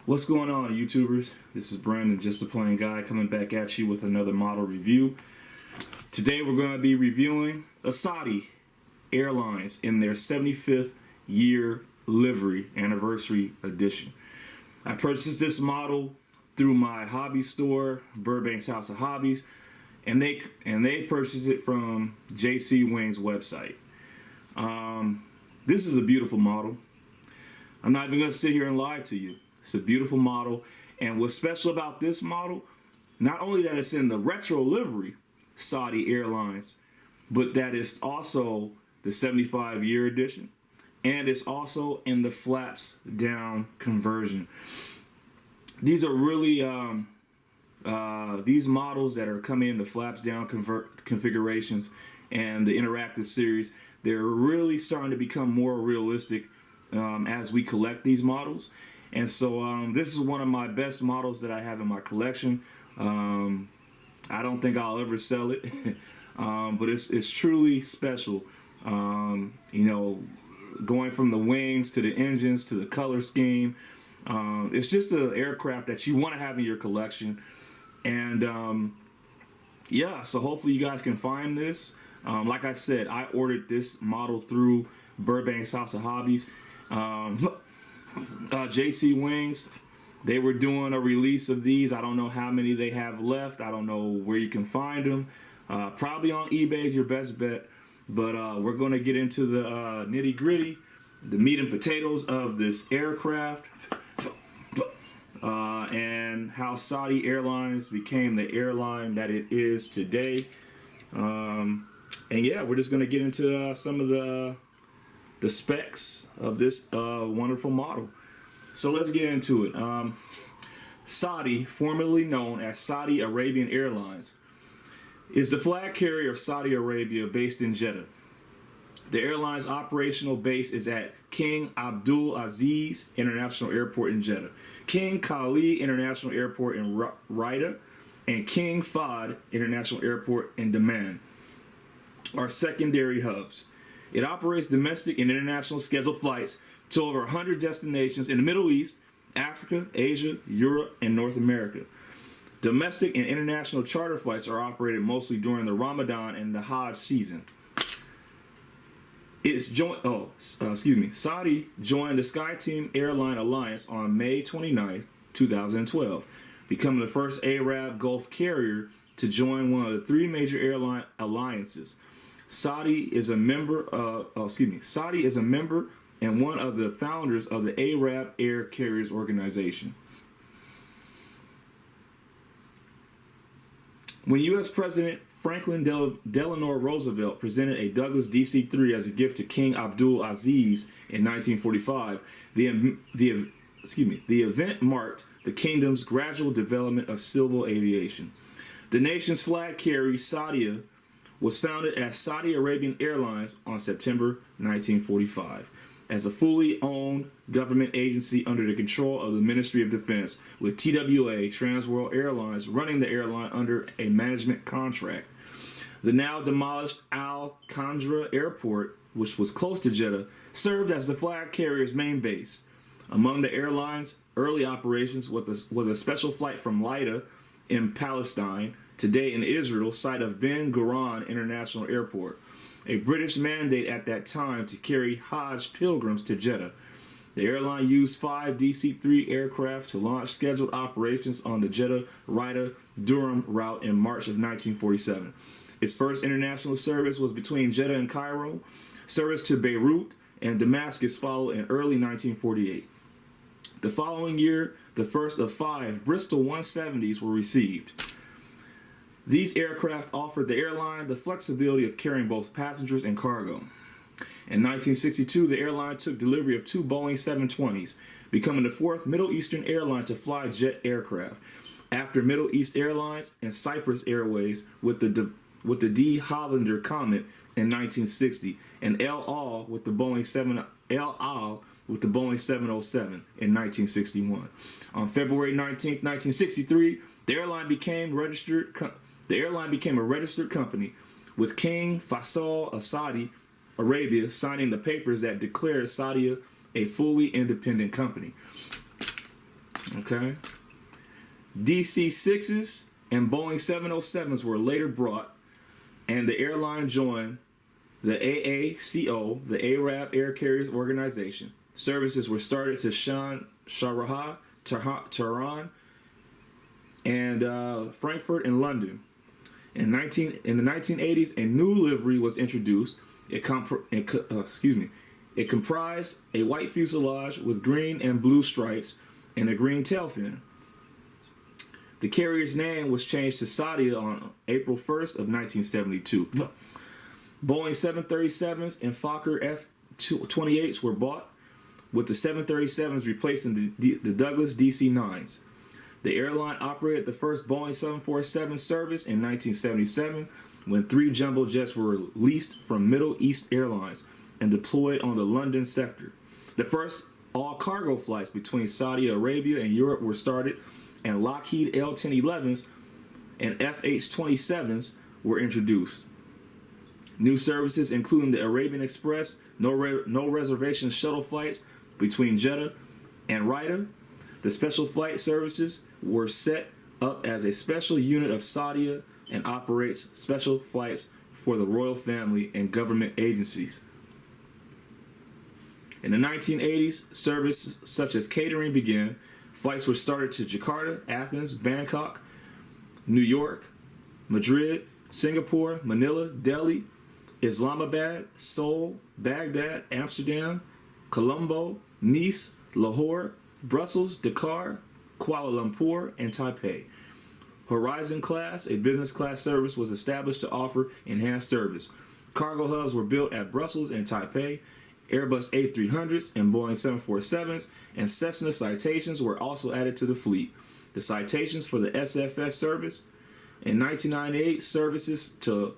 What's going on, YouTubers? This is Brandon, just a plain guy, coming back at you with another model review. Today we're going to be reviewing a Saudi Airlines in their 75th year livery anniversary edition. I purchased this model through my hobby store, Burbank's House of Hobbies, and they purchased it from JC Wing's website. This is a beautiful model. I'm not even going to sit here and lie to you. It's a beautiful model, and what's special about this model, not only that it's in the Retro Livery Saudi Airlines, but that it's also the 75-year edition, and it's also in the flaps down conversion. These are really these models that are coming in the flaps down configurations and the interactive series. They're really starting to become more realistic as we collect these models. And so this is one of my best models that I have in my collection. I don't think I'll ever sell it, but it's truly special. You know, going from the wings to the engines to the color scheme. It's just an aircraft that you want to have in your collection. And yeah, so hopefully you guys can find this. Like I said, I ordered this model through Burbank's House of Hobbies. JC Wings, they were doing a release of these. I don't know how many they have left. I don't know where you can find them. Probably on eBay is your best bet. But we're going to get into the nitty gritty, the meat and potatoes of this aircraft, and how Saudi Airlines became the airline that it is today. And yeah, we're just going to get into some of the specs of this wonderful model. So let's get into it. Saudi, formerly known as Saudi Arabian Airlines, is the flag carrier of Saudi Arabia based in Jeddah. The airline's operational base is at King Abdul Aziz International Airport in Jeddah, King Khalid International Airport in Riyadh, and King Fahd International Airport in Dammam are secondary hubs. It operates domestic and international scheduled flights to over 100 destinations in the Middle East, Africa, Asia, Europe, and North America. Domestic and international charter flights are operated mostly during the Ramadan and the Hajj season. Saudi joined the SkyTeam Airline Alliance on May 29, 2012, becoming the first Arab Gulf carrier to join one of the three major airline alliances. Saudi is a member and one of the founders of the Arab Air Carriers Organization. When U.S. President Franklin Delano Roosevelt presented a Douglas DC-3 as a gift to King Abdul Aziz in 1945, the event marked the kingdom's gradual development of civil aviation. The nation's flag carrier, Saudia, was founded as Saudi Arabian Airlines on September 1945 as a fully owned government agency under the control of the Ministry of Defense, with TWA Transworld Airlines running the airline under a management contract. The now demolished Al Khandra Airport, which was close to Jeddah, served as the flag carrier's main base. Among the airline's early operations was a special flight from Lydda in Palestine, today in Israel, site of Ben Gurion International Airport, a British mandate at that time to carry Hajj pilgrims to Jeddah. The airline used 5 DC-3 aircraft to launch scheduled operations on the Jeddah-Riyadh-Durham route in March of 1947. Its first international service was between Jeddah and Cairo. Service to Beirut and Damascus followed in early 1948. The following year, the first of 5 Bristol 170s were received. These aircraft offered the airline the flexibility of carrying both passengers and cargo. In 1962, the airline took delivery of 2 Boeing 720s, becoming the 4th Middle Eastern airline to fly jet aircraft, after Middle East Airlines and Cyprus Airways with the De Hollander Comet in 1960, and El Al with the Boeing 707 in 1961. On February 19, 1963, the airline became a registered company, with King Faisal of Saudi Arabia signing the papers that declared Saudi a fully independent company. Okay. DC-6s and Boeing 707s were later brought, and the airline joined the AACO, the Arab Air Carriers Organization. Services were started to Sharjah, Tehran, and Frankfurt and London. In the 1980s, a new livery was introduced. It comprised a white fuselage with green and blue stripes and a green tail fin. The carrier's name was changed to Saudi on April 1st of 1972. Boeing 737s and Fokker F-28s were bought, with the 737s replacing the Douglas DC-9s. The airline operated the first Boeing 747 service in 1977 when 3 jumbo jets were leased from Middle East Airlines and deployed on the London sector. The first all-cargo flights between Saudi Arabia and Europe were started, and Lockheed L-1011s and FH-27s were introduced. New services, including the Arabian Express, no reservation shuttle flights between Jeddah and Riyadh. The special flight services were set up as a special unit of Saudia and operates special flights for the royal family and government agencies. In the 1980s, services such as catering began. Flights were started to Jakarta, Athens, Bangkok, New York, Madrid, Singapore, Manila, Delhi, Islamabad, Seoul, Baghdad, Amsterdam, Colombo, Nice, Lahore, Brussels, Dakar, Kuala Lumpur, and Taipei. Horizon Class, a business class service, was established to offer enhanced service. Cargo hubs were built at Brussels and Taipei. Airbus A300s and Boeing 747s and Cessna Citations were also added to the fleet. The Citations for the SFS service. In 1998, services to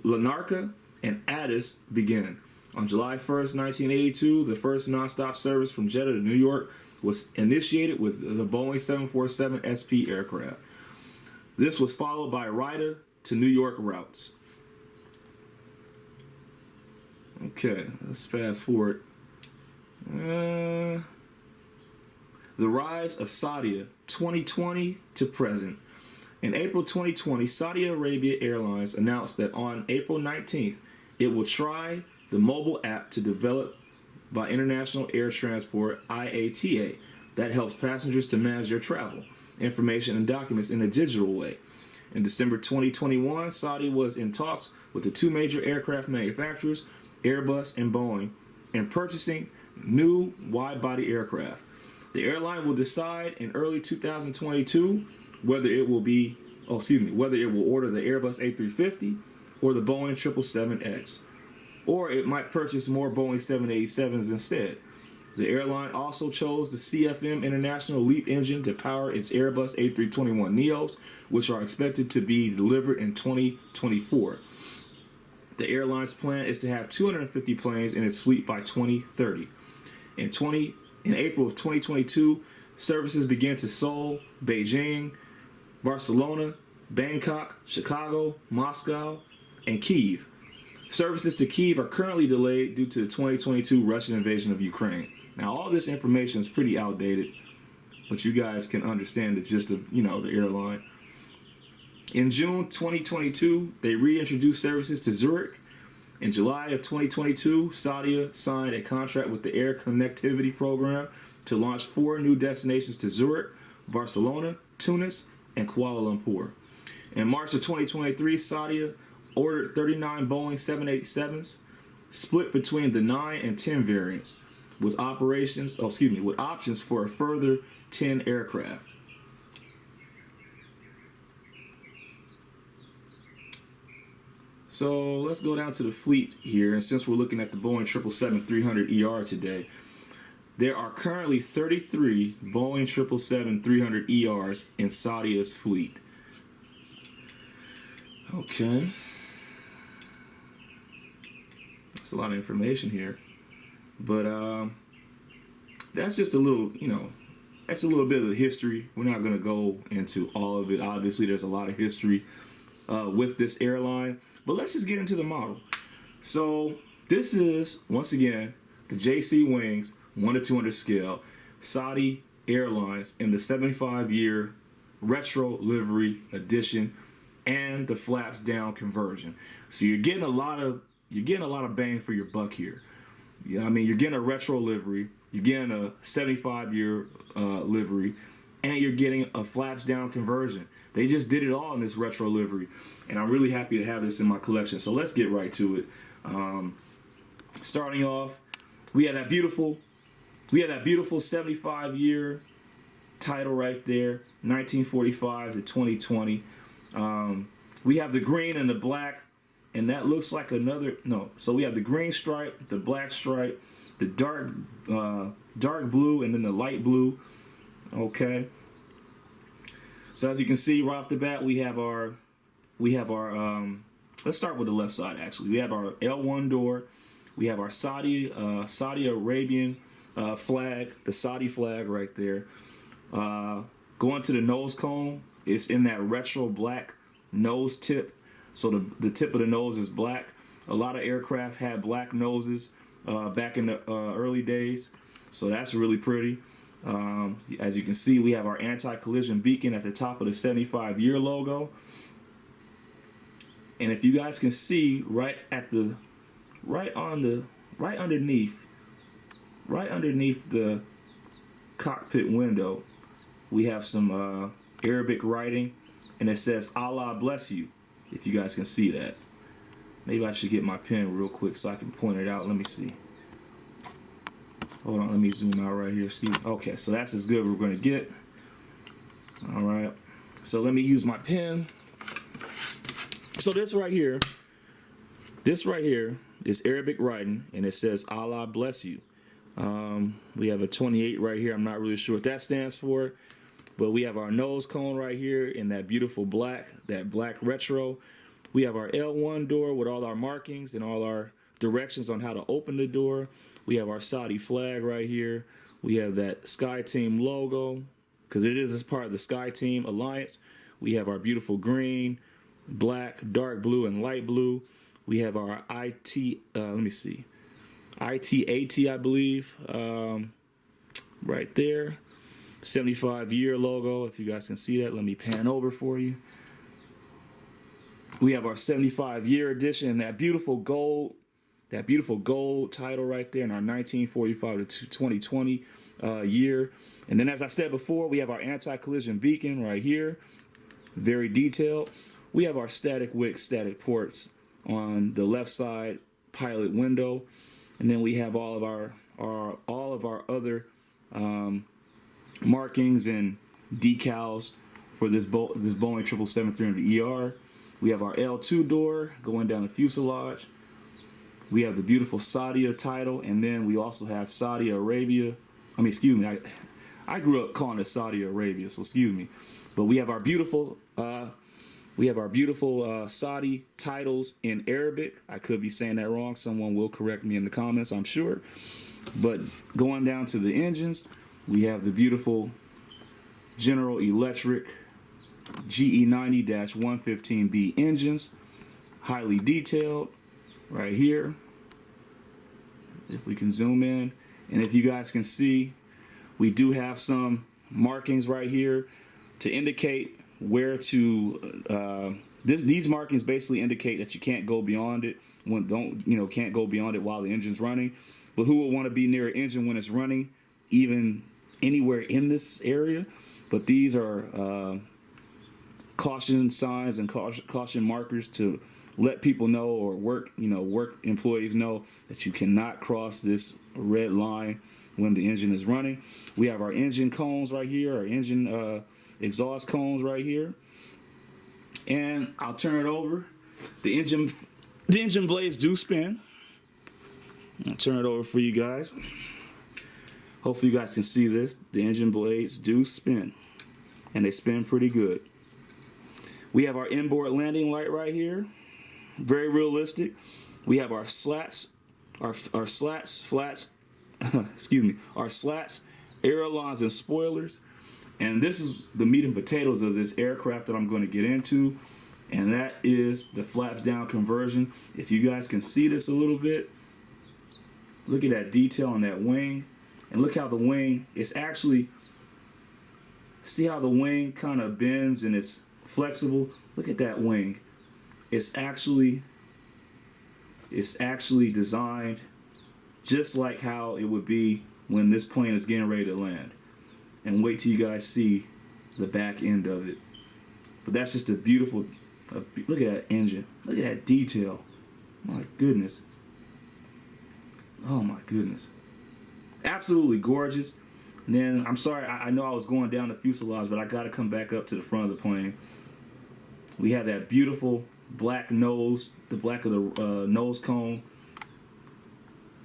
Larnaca and Addis began. On July 1st, 1982, the first nonstop service from Jeddah to New York was initiated with the Boeing 747 SP aircraft. This was followed by Riyadh to New York routes. Okay, let's fast forward. The rise of Saudia, 2020 to present. In April 2020, Saudi Arabia Airlines announced that on April 19th, it will try the mobile app to develop by International Air Transport, IATA, that helps passengers to manage their travel, information, and documents in a digital way. In December 2021, Saudi was in talks with the 2 major aircraft manufacturers, Airbus and Boeing, and purchasing new wide-body aircraft. The airline will decide in early 2022 whether it will order the Airbus A350 or the Boeing 777X, or it might purchase more Boeing 787s instead. The airline also chose the CFM International LEAP engine to power its Airbus A321neos, which are expected to be delivered in 2024. The airline's plan is to have 250 planes in its fleet by 2030. In April of 2022, services began to Seoul, Beijing, Barcelona, Bangkok, Chicago, Moscow, and Kyiv. Services to Kyiv are currently delayed due to the 2022 Russian invasion of Ukraine. Now, all this information is pretty outdated, but you guys can understand the gist of, the airline. In June 2022, they reintroduced services to Zurich. In July of 2022, Saudia signed a contract with the Air Connectivity Program to launch 4 new destinations to Zurich, Barcelona, Tunis, and Kuala Lumpur. In March of 2023, Saudia ordered 39 Boeing 787s, split between the 9 and 10 variants, with options for a further 10 aircraft. So let's go down to the fleet here, and since we're looking at the Boeing 777-300ER today, there are currently 33 Boeing 777-300ERs in Saudia's fleet. Okay. That's a lot of information here. But that's just a little, that's a little bit of the history. We're not going to go into all of it. Obviously, there's a lot of history with this airline. But let's just get into the model. So this is, once again, the JC Wings 1 to 200 scale Saudi Airlines in the 75-year Retro Livery edition and the flaps down conversion. So you're getting a lot of bang for your buck here. Yeah, I mean, you're getting a retro livery, you're getting a 75-year livery, and you're getting a flaps down conversion. They just did it all in this retro livery, and I'm really happy to have this in my collection. So let's get right to it. Starting off, we have that beautiful 75-year title right there, 1945 to 2020. We have the green and the black, and that looks like another, no. So we have the green stripe, the black stripe, the dark blue, and then the light blue. Okay. So as you can see right off the bat, we have our let's start with the left side actually. We have our L1 door. We have our Saudi Arabian flag, the Saudi flag right there. Going to the nose cone, it's in that retro black nose tip. So the tip of the nose is black. A lot of aircraft had black noses back in the early days. So that's really pretty. As you can see, we have our anti-collision beacon at the top of the 75-year logo. And if you guys can see, right underneath the cockpit window, we have some Arabic writing, and it says "Allah bless you." If you guys can see that. Maybe I should get my pen real quick so I can point it out. Let me see. Hold on, let me zoom out right here. Excuse me. Okay, so that's as good as we're going to get. All right. So let me use my pen. So this right here is Arabic writing, and it says "Allah bless you." We have a 28 right here. I'm not really sure what that stands for, but we have our nose cone right here in that beautiful black, that black retro. We have our L1 door with all our markings and all our directions on how to open the door. We have our Saudi flag right here. We have that Sky Team logo, because it is as part of the Sky Team Alliance. We have our beautiful green, black, dark blue, and light blue. We have our ITAT, I believe, right there. 75-year logo. If you guys can see that, let me pan over for you. We have our 75-year edition, that beautiful gold title right there in our 1945 to 2020 year. And then, as I said before, we have our anti-collision beacon right here, very detailed. We have our static wick, static ports on the left side pilot window, and then we have all of our other markings and decals for this Boeing 777-300ER. We have our L2 door going down the fuselage. We have the beautiful Saudi title, and then we also have Saudi Arabia. I mean, excuse me, I grew up calling it Saudi Arabia, so excuse me. But we have our beautiful Saudi titles in Arabic. I could be saying that wrong. Someone will correct me in the comments, I'm sure. But going down to the engines, we have the beautiful General Electric GE90-115B engines, highly detailed right here. If we can zoom in, and if you guys can see, we do have some markings right here to indicate where to. These markings basically indicate that you can't go beyond it. Can't go beyond it while the engine's running. But who would want to be near an engine when it's running, even anywhere in this area? But these are caution signs and caution markers to let people know, or work employees know, that you cannot cross this red line when the engine is running. We have our engine cones right here, our engine exhaust cones right here. And I'll turn it over. The engine blades do spin. I'll turn it over for you guys. Hopefully you guys can see this. The engine blades do spin, and they spin pretty good. We have our inboard landing light right here. Very realistic. We have our slats, our slats, ailerons, and spoilers. And this is the meat and potatoes of this aircraft that I'm going to get into, and that is the flaps down conversion. If you guys can see this a little bit, look at that detail on that wing, and look how the wing is actually See how the wing kind of bends and it's flexible? Look at that wing. It's actually designed just like how it would be when this plane is getting ready to land. And wait till you guys see the back end of it. But that's just a beautiful, look at that engine. Look at that detail. My goodness. Oh my goodness. Absolutely gorgeous. And then, I'm sorry, I know I was going down the fuselage, but I got to come back up to the front of the plane. We have that beautiful black nose, the black of the nose cone,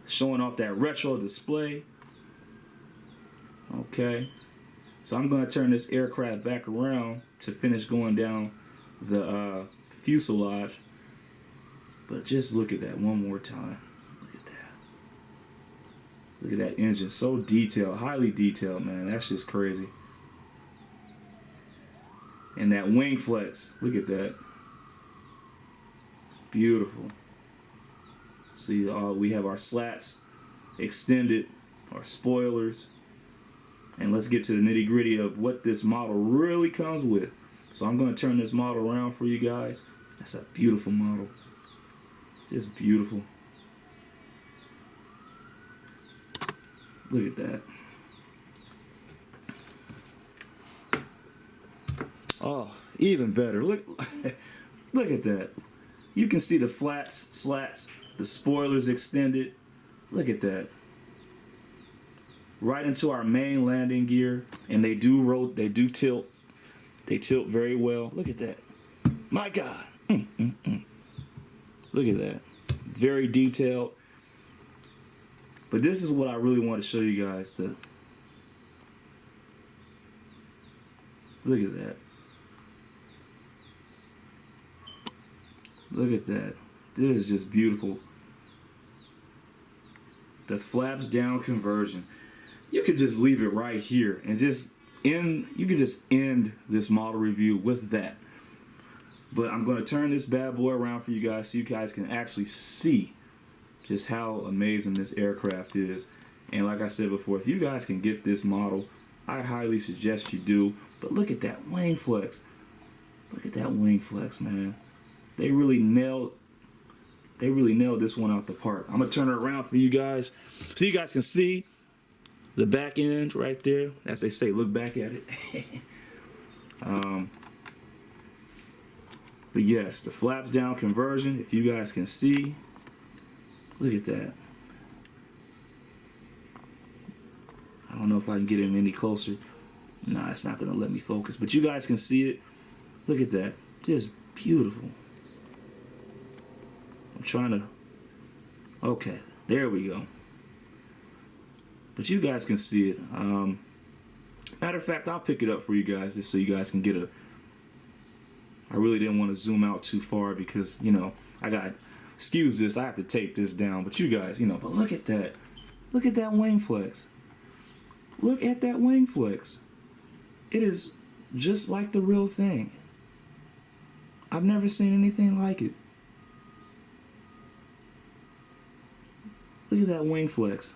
showing off that retro display. Okay. So I'm going to turn this aircraft back around to finish going down the fuselage. But just look at that one more time. Look at that. Look at that engine. So detailed, highly detailed, man. That's just crazy. And that wing flex. Look at that. Beautiful. See, we have our slats extended, our spoilers. And let's get to the nitty gritty of what this model really comes with. So I'm going to turn this model around for you guys. That's a beautiful model. Just beautiful. Look at that. Oh, even better. Look, look at that. You can see the flats, slats, the spoilers extended. Look at that. Right into our main landing gear, and they do tilt. They tilt very well. Look at that. My God. Look at that. Very detailed. But this is what I really want to show you guys. Look at that. Look at that. This is just beautiful. The flaps down conversion. You could just leave it right here and just end. You could just end this model review with that. But I'm going to turn this bad boy around for you guys so you guys can actually see just how amazing this aircraft is. And like I said before, if you guys can get this model, I highly suggest you do. But look at that wing flex. Look at that wing flex, man. They really nailed this one out the park. I'm going to turn it around for you guys so you guys can see the back end right there. As they say, look back at it. But yes, the flaps down conversion, if you guys can see, look at that. I don't know if I can get him any closer. Nah, it's not going to let me focus. But you guys can see it. Look at that. Just beautiful. I'm trying to... Okay, there we go. But you guys can see it. Matter of fact, I'll pick it up for you guys just so you guys can get a... I really didn't want to zoom out too far because, you know, excuse this, I have to tape this down. But you guys, you know, but look at that. Look at that wing flex. Look at that wing flex. It is just like the real thing. I've never seen anything like it. Look at that wing flex.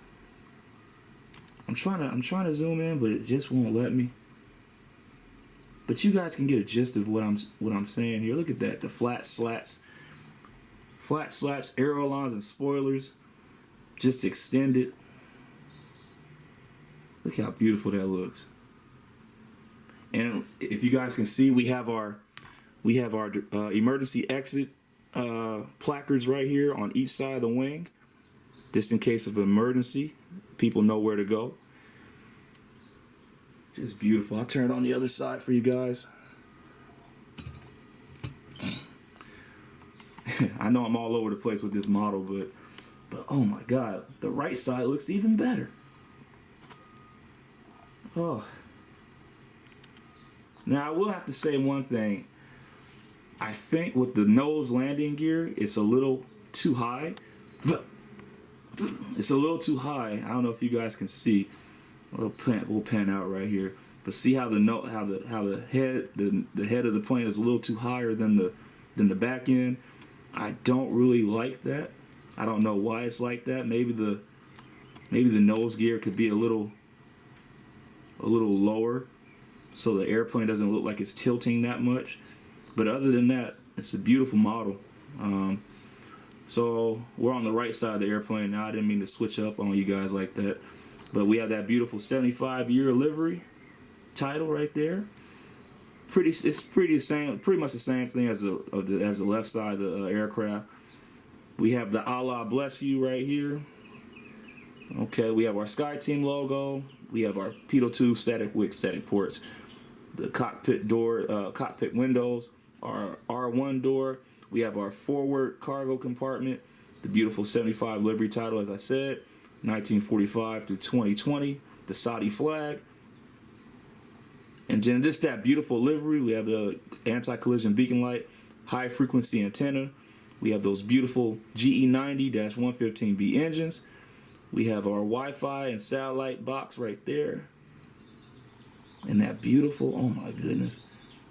I'm trying to zoom in, but it just won't let me. But you guys can get a gist of what I'm saying here. Look at that, the flat slats, aerolines and spoilers, just extended. Look how beautiful that looks. And if you guys can see, we have our emergency exit placards right here on each side of the wing, just in case of an emergency. People know where to go. Just beautiful. I'll turn it on the other side for you guys. I know I'm all over the place with this model, but oh my God, the right side looks even better. Oh. Now I will have to say one thing. I think with the nose landing gear, it's a little too high. It's a little too high. I don't know if you guys can see. We'll pan out right here. But see how the head of the plane is a little too higher than the back end. I don't really like that. I don't know why it's like that. Maybe the nose gear could be a little lower. so the airplane doesn't look like it's tilting that much. But other than that, it's a beautiful model. So we're on the right side of the airplane now. I didn't mean to switch up on you guys like that, but we have that beautiful 75-year livery title right there. It's pretty much the same thing as the left side of the aircraft. We have the Allah bless you right here. Okay, we have our Sky Team logo. We have our pitot tube static wick static ports. The cockpit door, cockpit windows, our R1 door. We have our forward cargo compartment. The beautiful 75 livery title, as I said, 1945 through 2020. The Saudi flag. And then just that beautiful livery. We have the anti-collision beacon light, high frequency antenna. We have those beautiful GE90-115B engines. We have our Wi-Fi and satellite box right there. And that beautiful, oh my goodness,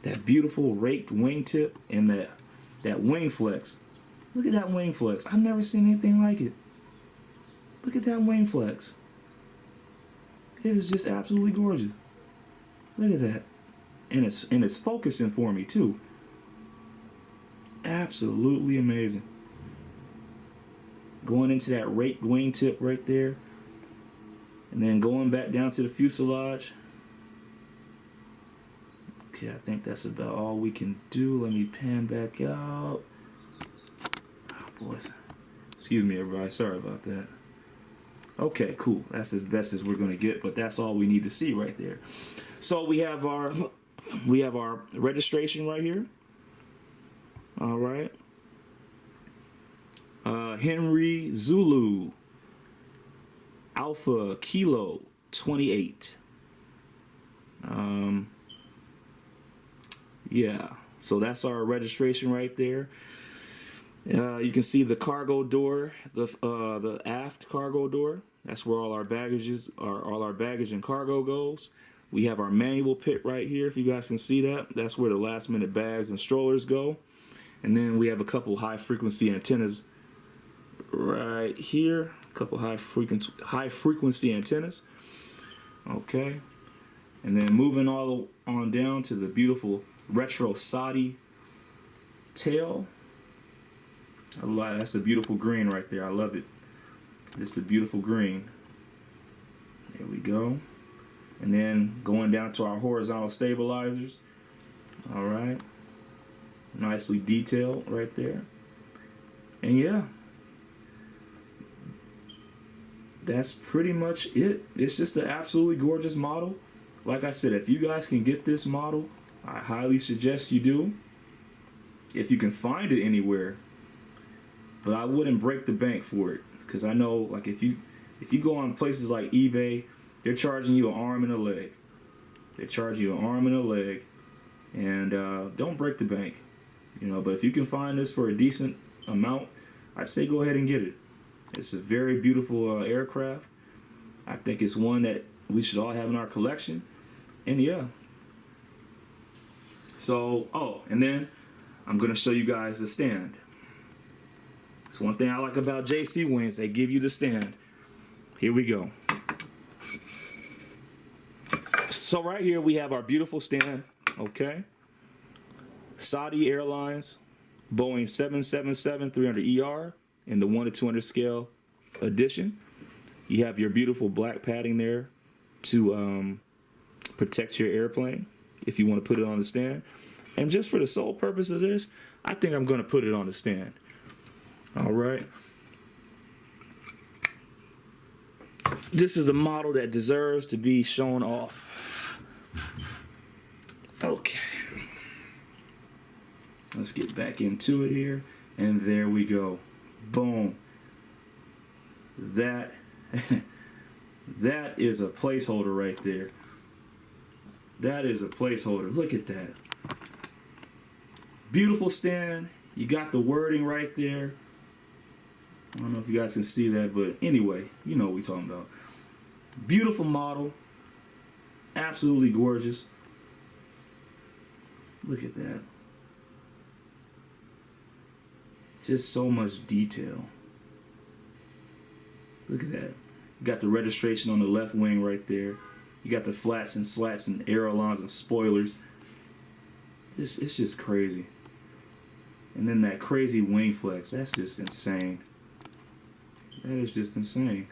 that beautiful raked wingtip and that wing flex. Look at that wing flex. I've never seen anything like it. Look at that wing flex. It is just absolutely gorgeous. Look at that. And it's focusing for me too. Absolutely amazing. Going into that raked wingtip right there. And then going back down to the fuselage. Okay, I think that's about all we can do. Let me pan back out. Oh, boys. Excuse me, everybody. Sorry about that. Okay, cool. That's as best as we're going to get, but that's all we need to see right there. So we have our registration right here. All right. Henry Zulu Alpha Kilo 28. Yeah, so that's our registration right there. You can see the cargo door, the aft cargo door. That's where all our baggage and cargo goes. We have our manual pit right here, if you guys can see that. That's where the last minute bags and strollers go. And then we have a couple high frequency antennas right here. A couple high frequency antennas. Okay. And then moving all on down to the beautiful retro Saudi tail. That's a beautiful green right there. I love it. Just a beautiful green. There we go. And then going down to our horizontal stabilizers. All right. Nicely detailed right there. And yeah, that's pretty much it. It's just an absolutely gorgeous model. Like I said, if you guys can get this model, I highly suggest you do. If you can find it anywhere. But I wouldn't break the bank for it, because I know, like, if you go on places like eBay, they're charging you an arm and a leg. They charge you an arm and a leg, and don't break the bank, you know. But if you can find this for a decent amount, I'd say go ahead and get it. It's a very beautiful aircraft. I think it's one that we should all have in our collection, and yeah. So, and then I'm gonna show you guys the stand. It's one thing I like about JC Wings. They give you the stand. Here we go. So right here we have our beautiful stand. Okay. Saudi Airlines, Boeing 777-300ER in the 1 to 200 scale edition. You have your beautiful black padding there to protect your airplane if you want to put it on the stand. And just for the sole purpose of this, I think I'm going to put it on the stand. All right. This is a model that deserves to be shown off. Okay. Let's get back into it here. And there we go. Boom. That is a placeholder right there. That is a placeholder. Look at that. Beautiful stand. You got the wording right there. I don't know if you guys can see that, but anyway, you know what we're talking about. Beautiful model. Absolutely gorgeous. Look at that. Just so much detail. Look at that. You got the registration on the left wing right there. You got the flats and slats and ailerons and spoilers. It's just crazy. And then that crazy wing flex, that's just insane. That is just insane.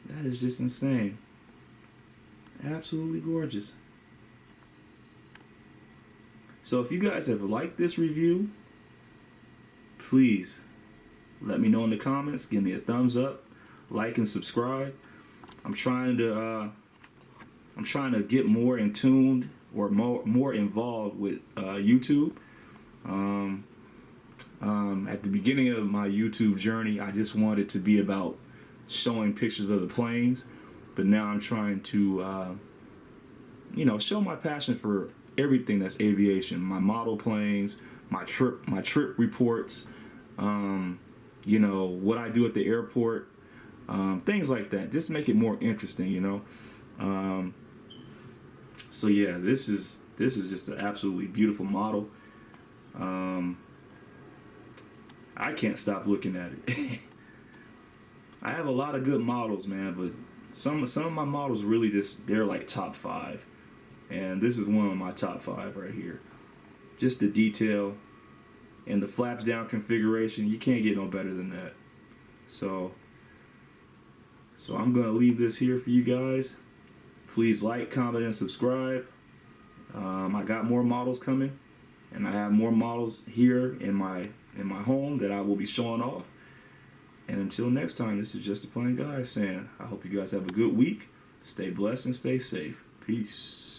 That is just insane. Absolutely gorgeous. So if you guys have liked this review, please let me know in the comments. Give me a thumbs up, like and subscribe. I'm trying to get more in tune or more involved with YouTube. At the beginning of my YouTube journey, I just wanted to be about showing pictures of the planes, but now I'm trying to show my passion for everything that's aviation. My model planes, my trip reports, what I do at the airport, things like that. Just make it more interesting, So yeah, this is just an absolutely beautiful model. I can't stop looking at it. I have a lot of good models, man, but some of my models really they're like top 5. And this is one of my top 5 right here. Just the detail and the flaps down configuration, you can't get no better than that. So I'm gonna leave this here for you guys. Please like, comment, and subscribe. I got more models coming, and I have more models here in my home that I will be showing off. And until next time, this is Just a Plain Guy saying, I hope you guys have a good week. Stay blessed and stay safe. Peace.